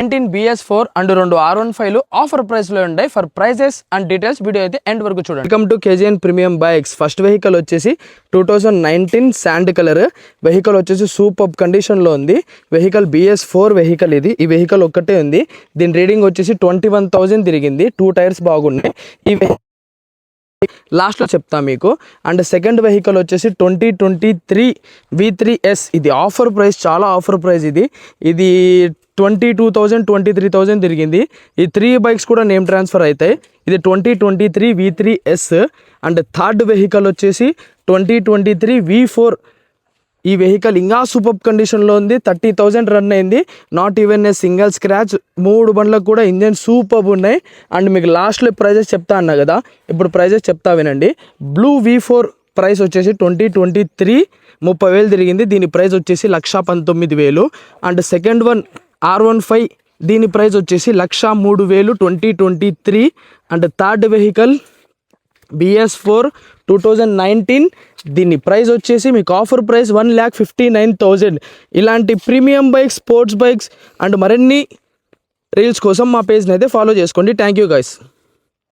19 BS4 and 2 R15 offer price లో ఉంటాయి. For prizes and details video అయితే end వరకు చూడండి. Welcome to KGN premium bikes. First vehicle వచ్చేసి 2019 శాండ్ కలర్ వెహికల్ వచ్చేసి సూపర్ కండిషన్ లో ఉంది. వెహికల్ BS4 వెహికల్ ఇది. ఈ వెహికల్ ఒక్కటే ఉంది. దీని రీడింగ్ వచ్చేసి 21,000 తిరిగింది. 2 టైర్స్ బాగున్నాయి. ఈ లాస్ట్లో చెప్తా మీకు. అండ్ సెకండ్ వెహికల్ వచ్చేసి 2023 V3S. ఇది ఆఫర్ ప్రైస్, చాలా ఆఫర్ ప్రైస్. ఇది 22,000 23,000 తిరిగింది. ఈ 3 బైక్స్ కూడా నేమ్ ట్రాన్స్ఫర్ అవుతాయి. ఇది 2023 V3S. అండ్ థర్డ్ వెహికల్ వచ్చేసి 2023 V4. ఈ వెహికల్ ఇంకా సూపర్ కండిషన్లో ఉంది. 30,000 రన్ అయింది. Not even a single scratch. 3 బండ్లకు కూడా ఇంజన్ సూపర్ ఉన్నాయి. అండ్ మీకు లాస్ట్లో ప్రైజెస్ చెప్తా అన్నా కదా, ఇప్పుడు ప్రైజెస్ చెప్తా వినండి. బ్లూ V4 ప్రైస్ వచ్చేసి 2023 30,000 తిరిగింది. దీని ప్రైస్ వచ్చేసి 1,19,000. అండ్ సెకండ్ వన్ R15, దీని ప్రైస్ వచ్చేసి 1,03,000 2023. అండ్ థర్డ్ వెహికల్ BS4 2019, దీని ప్రైస్ వచ్చేసి మీకు ఆఫర్ ప్రైస్ 1,59,000. ఇలాంటి premium bikes, sports bikes and మరిన్ని రీల్స్ కోసం మా పేజ్ని అయితే ఫాలో చేసుకోండి. Thank you guys.